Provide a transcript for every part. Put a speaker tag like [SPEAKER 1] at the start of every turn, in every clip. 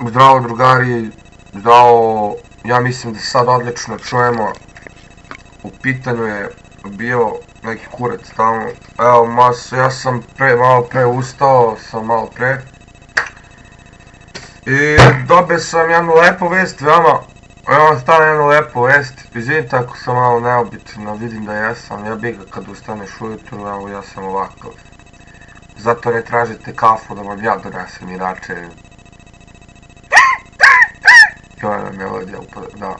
[SPEAKER 1] Zdravo drugari, zdravo, ja mislim da se sad odlično čujemo. U pitanju je bio neki kurac tamo. Evo, ja sam malo pre ustao, malo pre. I dobio sam jednu lepu vest, veoma stane jednu lepu vest. Izvinite ako sam malo neobično, vidim da jesam, ja bih ga kad ustaneš ujutru, evo ja sam ovakav. Zato ne tražite kafu da vam ja donesem, inače... I ona melodija upada, da.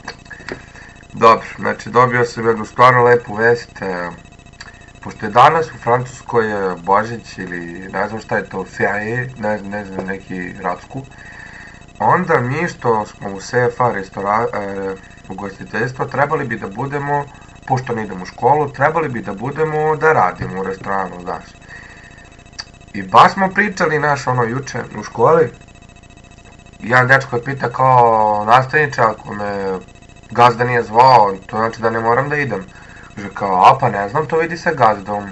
[SPEAKER 1] Dobro, znači dobio sam jednu stvarno lepu vest. Pošto je danas u Francuskoj Božić ili ne znam šta je to, ferié, ne znam, neki radsku. Onda mi što smo u CFA ugostiteljstvo trebali bi da budemo, pošto ne idemo u školu, trebali bi da budemo da radimo u restoranu, znaš. I baš smo pričali, juče u školi. Jedan dečko je pita kao nastavniče, ako me gazda nije zvao, to znači da ne moram da idem. Kaže kao, a pa ne znam, to vidi sa gazdom.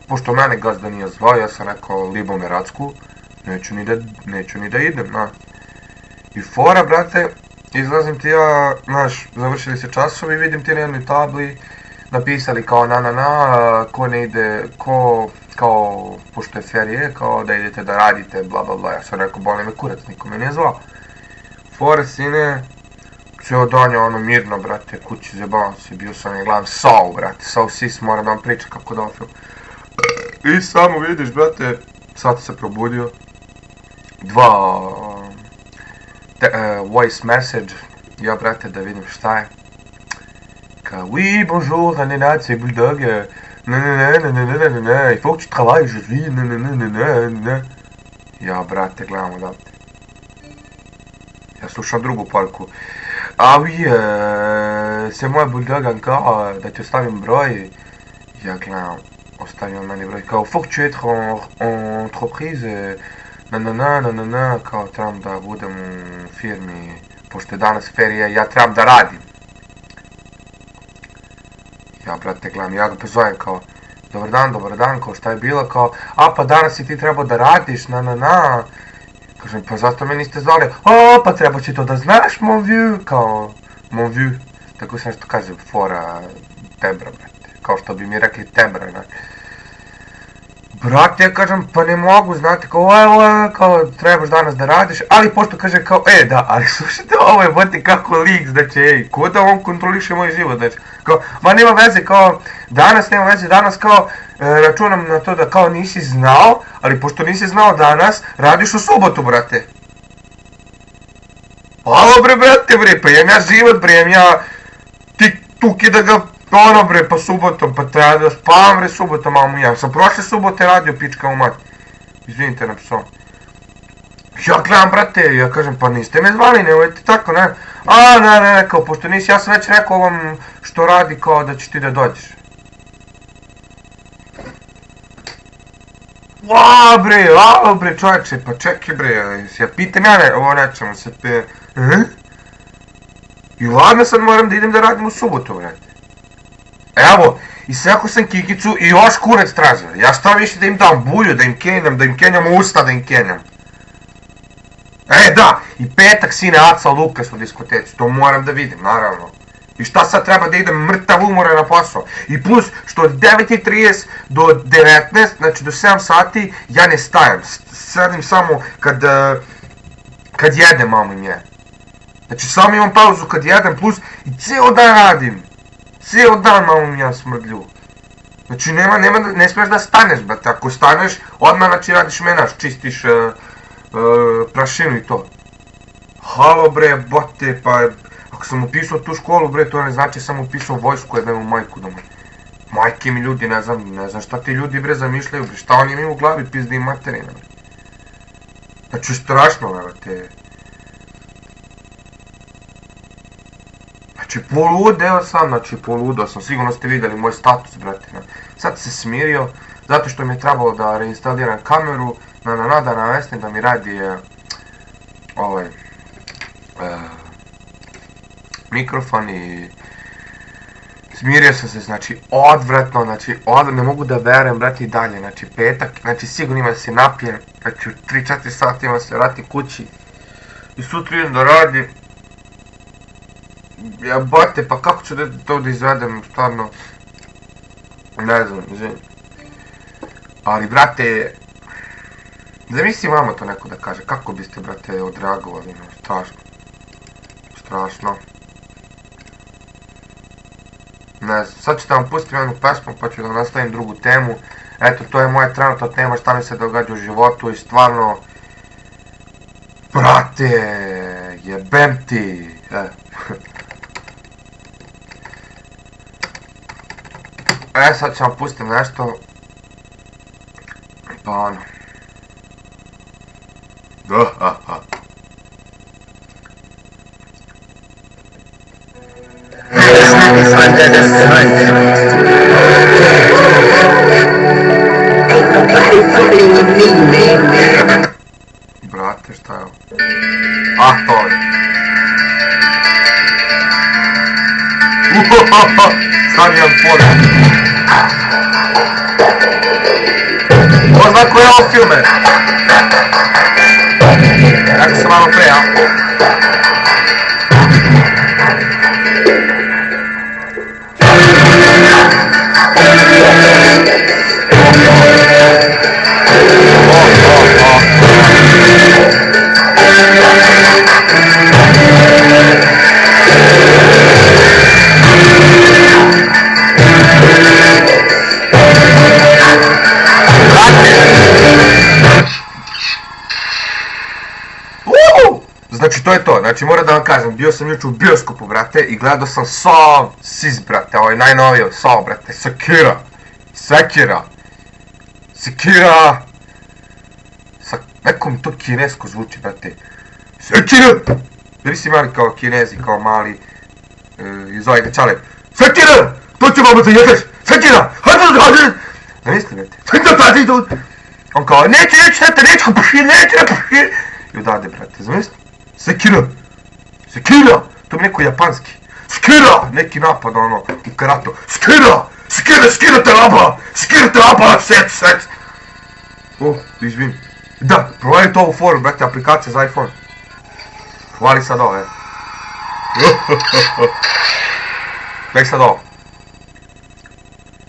[SPEAKER 1] Pošto mene gazda nije zvao, ja sam rekao Libome Racku, neću ni da idem, na. I fora, brate, izlazim ti ja, završili se časovi, vidim ti na jednoj tabli, napisali kao ko ne ide, kao, pošto je ferije, kao da idete da radite, bla bla bla, ja sam rekao, boli me kurac, niko me nije zvao. Fore, sine, cijelo dan je mirno, brate, kući zabavam se, bio sam i gledam Saw, brate, Saw Sis, moram da vam pričam kako da film. I samo vidiš, brate, sad se probudio, dva voice message, ja, brate, da vidim šta je. Kao, oui, bonjour, nanana, c'est Bulldog, il faut que tu travailles, je suis, ja, brate, gledam odavde. Ja slušam drugu poruku. Ah oui, c'est moi Bulldog encore, da ti ostavim broj. Ja gledam, ostavio meni broj. Kao, faut que tu etres en entreprise, kao trebam da budem u firmi, pošto je danas ferija, ja trebam da radim. Ja, brate, gledam, ja ga pozovem kao, dobar dan, kao šta je bilo, kao, a pa danas si ti trebao da radiš, Kažem, pa zašto me niste zvali, a pa treba će to da znaš, mon vieux, kao, mon vieux, tako se nešto kaže, fora, tebra, brate, kao što bi mi rekli tebra, Brate, ja kažem, pa ne mogu, znate, kao, trebaš danas da radiš, ali pošto kaže kao, da, ali slušajte, ovo je, boti, kako lik, znači, ko da on kontroliše moj život, znači, kao, ma nema veze, kao, danas, kao, računam na to da, kao, nisi znao, ali pošto nisi znao danas, radiš u subotu, brate. Alo, brate, pa jem ja život, jem ja, tuki da ga, pa subotom, pa treba da spavam, subotom, mamu ja. Sam prošle subote radio, pička u mati. Izvinite na psom. Ja gledam, brate, ja kažem, pa niste me zvali, nemojte tako, ne. A, ne, kao, pošto nisi, ja sam već rekao ovom što radi, kao da će ti da dođeš. Alo bre, čovječe, pa čekaj bre, ja pitam ovo nečemu se I ladno sad moram da idem da radim u subotu, brate. Evo, isekao sam kikicu i još kurac tražio. Ja šta više da im dam bulju, da im kenjam usta, da im kenjam. Da, i petak sine Aca Lukas u diskoteci, to moram da vidim, naravno. I šta sad treba da idem mrtav umoran na posao. I plus, što od 9:30 do 19, znači do 7 sati, ja ne stajem. Sedim samo kad jedem, mamo i nje. Znači, samo imam pauzu kad jedem, plus i cijel dan radim. Cijel dan, mamo, ja smrdlju. Znači, ne smiješ da staneš, brate. Ako staneš, odmah, znači, radiš menaž, čistiš prašinu i to. Halo, bre, bote, pa, ako sam upisao tu školu, bre, to ne znači sam upisao vojsku, jednu majku doma. Majke mi ljudi, ne znam šta ti ljudi, bre, zamišljaju, bre, šta oni imaju u glavi, pizdi i materina, bre. Znači, strašno, brate. Znači, poludeo sam, sigurno ste vidjeli moj status, brate. Sad se smirio, zato što mi je trebalo da reinstaliram kameru, da navestim da mi radi mikrofon i smirio sam se, znači, odvratno, ne mogu da verujem, brate, i dalje, znači, petak, znači, sigurno ima da se napijem, znači, u 3-4 sata ima da se vrati kući, I sutra idem da radim. Jebate, pa kako ću to da izvedem, stvarno. Ne znam, izvinim. Ali, brate, zamisli vama to neko da kaže, kako biste, brate, odreagovali, no, strašno. Strašno. Ne znam, sad ću da vam pustim jednu pesmu, pa ću da nastavim drugu temu. Eto, to je moja trenutna tema, šta mi se događa u životu i stvarno... Brate, jebem ti. Sad ću vam pustim nešto. Pa ono.
[SPEAKER 2] Under the sun. Ain't nobody fucking with me, man.
[SPEAKER 1] Brate, šta je ovo? Ah, to je. Sad imam pored. Ko zna koje je ovo filme? Kako se malo pre, a? Znači to je to, znači moram da vam kažem, bio sam jučer u bioskopu, brate, i gledao sam Saw Sis, brate, ovaj najnoviji Saw, brate, Sekira, neko mi to kinesko zvuči, brate, Sekira, da vi si mali kao kinezi, kao mali, iz ovaj čale, Sekira, to će vam da jedeš, Sekira, ne misli, brate, on kao, neće, i odade, brate, zamisli? Sekira, to mi neko japanski. Sekira, neki napad ono, u karatu. Sekira te laba, sec. Izvini. Da, provjerite ovu foru, brate, aplikacija za iPhone. Hvali sad ovo, Nek sad ovo.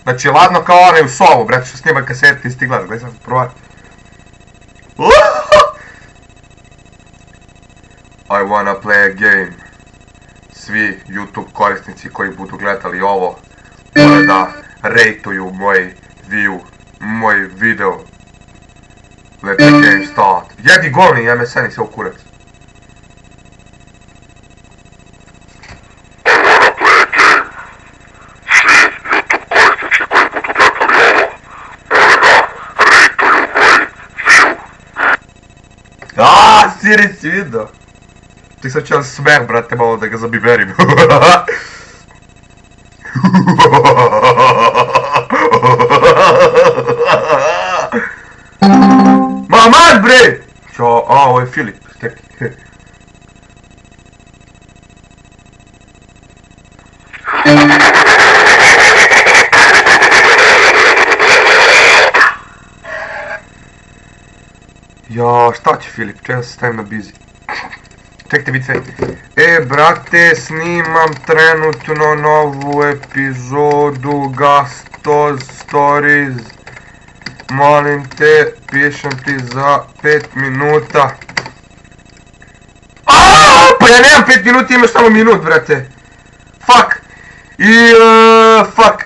[SPEAKER 1] Znači, ladno kao onaj u Sovu, brate, što snima kasete i stiglaš, gledaj sad, provali. I wanna play a game. Svi YouTube korisnici koji budu gledali ovo moraju da rejtuju moj video. Let the game start. Jedi golni MSN i se u kurac. Siri si vidio. Ti sad ću vam smeh, brate, malo da ga zabiberim. Maman, bre! Ćao, ovo je Filip, čekaj. Ja, šta će Filip, čekaj da se stavim na busy. Čekajte, vidite sve. Brate, snimam trenutno novu epizodu Gastoz Stories. Molim te, pišem ti za 5 minuta. Pa ja nemam 5 minuta, imaš samo minut, brate. Fuck.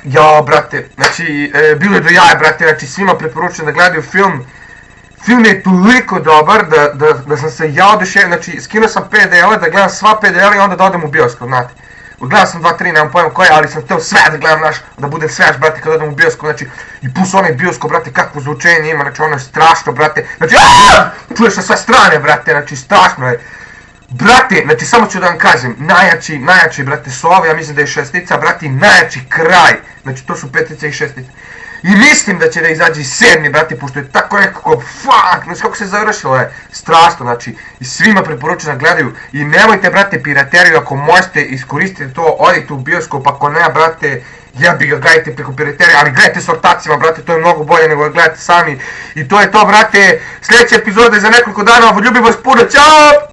[SPEAKER 1] Ja, brate, znači, bilo je do jaja, brate, znači svima preporučujem da gledaju film. Film je toliko dobar da sam se ja oduševio, znači skinuo sam PDL-e da gledam sva PDL-e i onda da odem u bioskop, znate. Gledao sam 2-3, nemam pojma koje, ali sam htio sve da gledam, znaš, da budem svež, brate, kad odem u bioskop, znači, i plus onaj bioskop, brate, kakvo zvučenje ima, znači ono je strašno, brate, znači, čuješ sa sve strane, brate, znači, strašno je. Brate, znači, samo ću da vam kažem, najjači, brate, su ovi, ja mislim da je 6-tica, brate, najjači kraj, znači, to su 5-tica i 6-tica. I mislim da će da izađe i 7, brate, pošto je tako nekako, fuck, znači kako se završilo je, strašno, znači, i svima preporučujem da gledaju, i nemojte, brate, pirateriju, ako možete, iskoristite to, odite u bioskop, ako ne, brate, jebi ga, gledajte preko piraterije, ali gledajte s ortacima, brate, to je mnogo bolje nego da gledate sami, i to je to, brate, sljedeća epizoda je za nekoliko dana, ljubim vas puno, ćao!